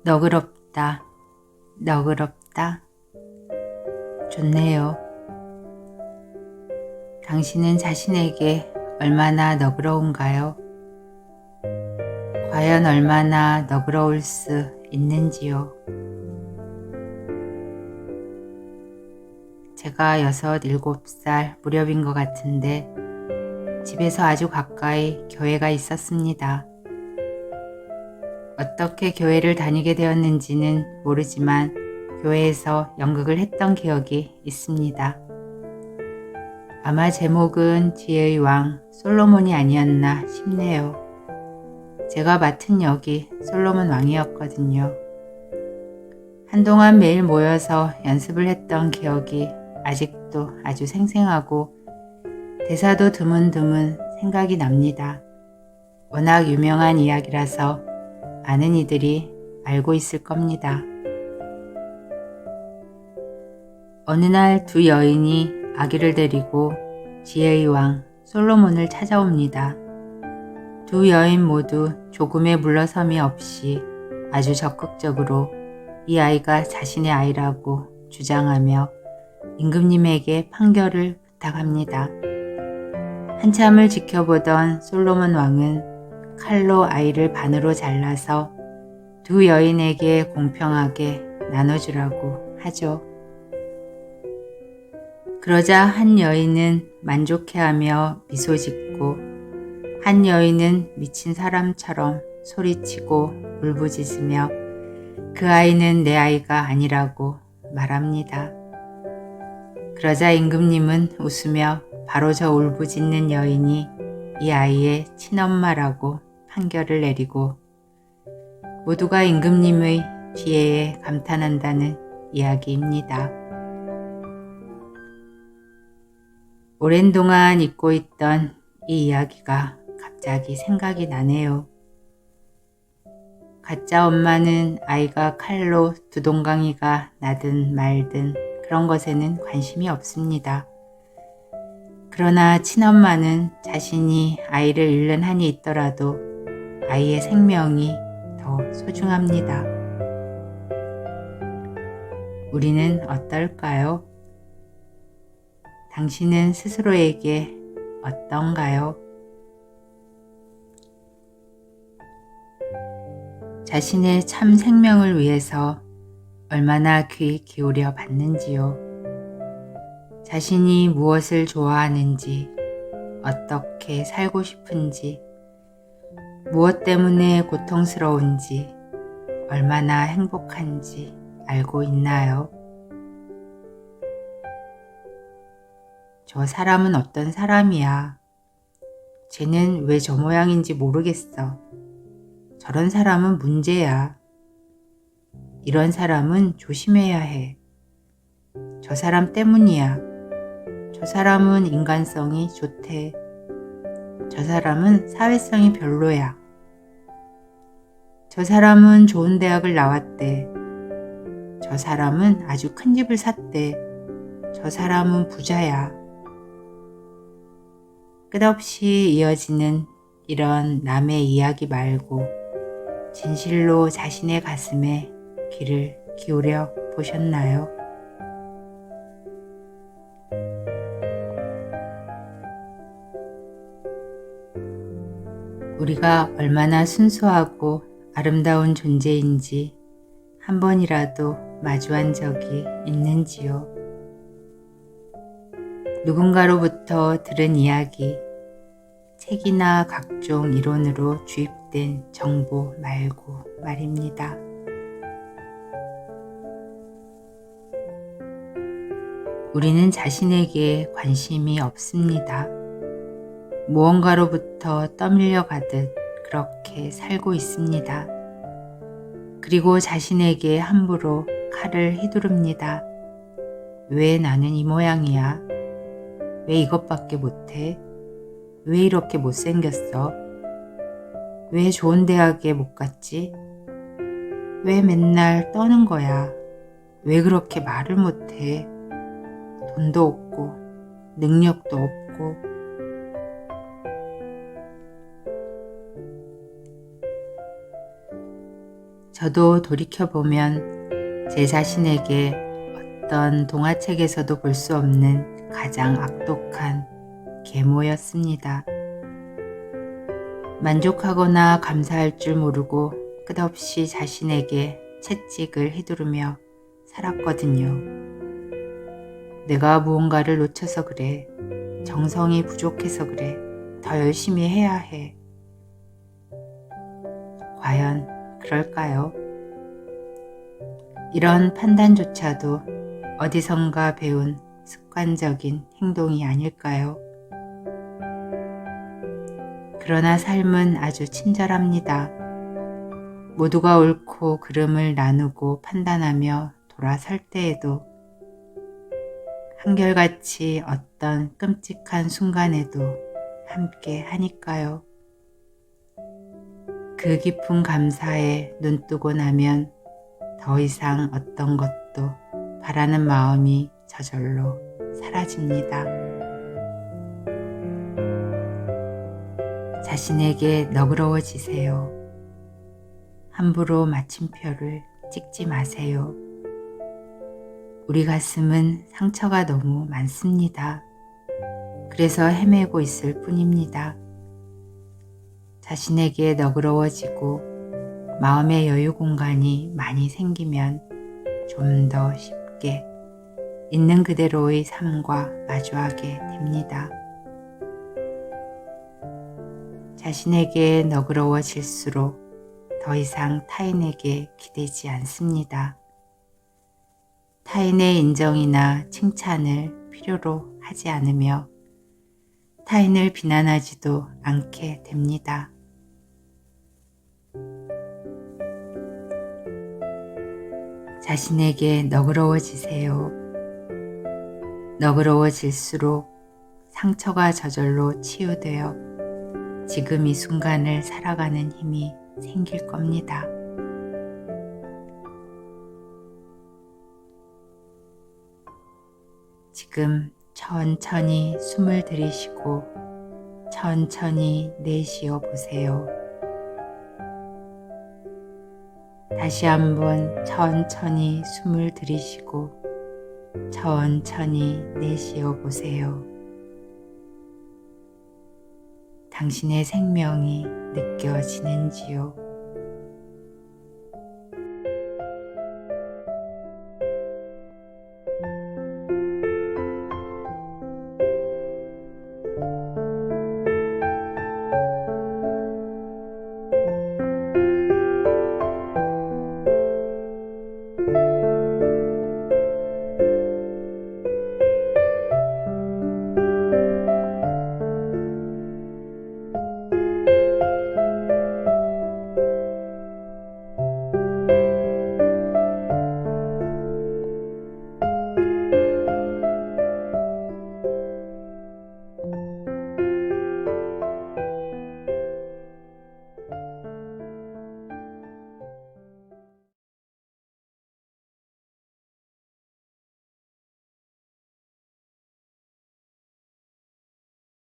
너그럽다, 너그럽다. 좋네요. 당신은 자신에게 얼마나 너그러운가요? 과연 얼마나 너그러울 수 있는지요? 제가 6, 7살 무렵인 것 같은데 집에서 아주 가까이 교회가 있었습니다. 어떻게 교회를 다니게 되었는지는 모르지만 교회에서 연극을 했던 기억이 있습니다. 아마 제목은 지혜의 왕 솔로몬이 아니었나 싶네요. 제가 맡은 역이 솔로몬 왕이었거든요. 한동안 매일 모여서 연습을 했던 기억이 아직도 아주 생생하고 대사도 드문드문 생각이 납니다. 워낙 유명한 이야기라서 많은 이들이 알고 있을 겁니다. 어느 날 두 여인이 아기를 데리고 지혜의 왕 솔로몬을 찾아옵니다. 두 여인 모두 조금의 물러섬이 없이 아주 적극적으로 이 아이가 자신의 아이라고 주장하며 임금님에게 판결을 부탁합니다. 한참을 지켜보던 솔로몬 왕은 칼로 아이를 반으로 잘라서 두 여인에게 공평하게 나눠주라고 하죠. 그러자 한 여인은 만족해하며 미소 짓고 한 여인은 미친 사람처럼 소리치고 울부짖으며 그 아이는 내 아이가 아니라고 말합니다. 그러자 임금님은 웃으며 바로 저 울부짖는 여인이 이 아이의 친엄마라고 판결을 내리고 모두가 임금님의 지혜에 감탄한다는 이야기입니다. 오랜 동안 잊고 있던 이 이야기가 갑자기 생각이 나네요. 가짜 엄마는 아이가 칼로 두 동강이가 나든 말든 그런 것에는 관심이 없습니다. 그러나 친엄마는 자신이 아이를 잃는 한이 있더라도 아이의 생명이 더 소중합니다. 우리는 어떨까요? 당신은 스스로에게 어떤가요? 자신의 참 생명을 위해서 얼마나 귀 기울여 봤는지요. 자신이 무엇을 좋아하는지, 어떻게 살고 싶은지, 무엇 때문에 고통스러운지, 얼마나 행복한지 알고 있나요? 저 사람은 어떤 사람이야? 쟤는 왜 저 모양인지 모르겠어. 저런 사람은 문제야. 이런 사람은 조심해야 해. 저 사람 때문이야. 저 사람은 인간성이 좋대. 저 사람은 사회성이 별로야. 저 사람은 좋은 대학을 나왔대. 저 사람은 아주 큰 집을 샀대. 저 사람은 부자야. 끝없이 이어지는 이런 남의 이야기 말고 진실로 자신의 가슴에 귀를 기울여 보셨나요? 우리가 얼마나 순수하고 아름다운 존재인지 한 번이라도 마주한 적이 있는지요? 누군가로부터 들은 이야기, 책이나 각종 이론으로 주입된 정보 말고 말입니다. 우리는 자신에게 관심이 없습니다. 무언가로부터 떠밀려 가듯 그렇게 살고 있습니다. 그리고 자신에게 함부로 칼을 휘두릅니다. 왜 나는 이 모양이야? 왜 이것밖에 못해? 왜 이렇게 못생겼어? 왜 좋은 대학에 못 갔지? 왜 맨날 떠는 거야? 왜 그렇게 말을 못해? 돈도 없고 능력도 없고 저도 돌이켜보면 제 자신에게 어떤 동화책에서도 볼 수 없는 가장 악독한 계모였습니다. 만족하거나 감사할 줄 모르고 끝없이 자신에게 채찍을 휘두르며 살았거든요. 내가 무언가를 놓쳐서 그래. 정성이 부족해서 그래. 더 열심히 해야 해. 과연 그럴까요? 이런 판단조차도 어디선가 배운 습관적인 행동이 아닐까요? 그러나 삶은 아주 친절합니다. 모두가 옳고 그름을 나누고 판단하며 돌아설 때에도 한결같이 어떤 끔찍한 순간에도 함께 하니까요. 그 깊은 감사에 눈뜨고 나면 더 이상 어떤 것도 바라는 마음이 저절로 사라집니다. 자신에게 너그러워지세요. 함부로 마침표를 찍지 마세요. 우리 가슴은 상처가 너무 많습니다. 그래서 헤매고 있을 뿐입니다. 자신에게 너그러워지고 마음의 여유 공간이 많이 생기면 좀 더 쉽게 있는 그대로의 삶과 마주하게 됩니다. 자신에게 너그러워질수록 더 이상 타인에게 기대지 않습니다. 타인의 인정이나 칭찬을 필요로 하지 않으며 타인을 비난하지도 않게 됩니다. 자신에게 너그러워지세요. 너그러워질수록 상처가 저절로 치유되어 지금 이 순간을 살아가는 힘이 생길 겁니다. 지금 천천히 숨을 들이쉬고 천천히 내쉬어 보세요. 다시 한번 천천히 숨을 들이쉬고 천천히 내쉬어 보세요. 당신의 생명이 느껴지는지요?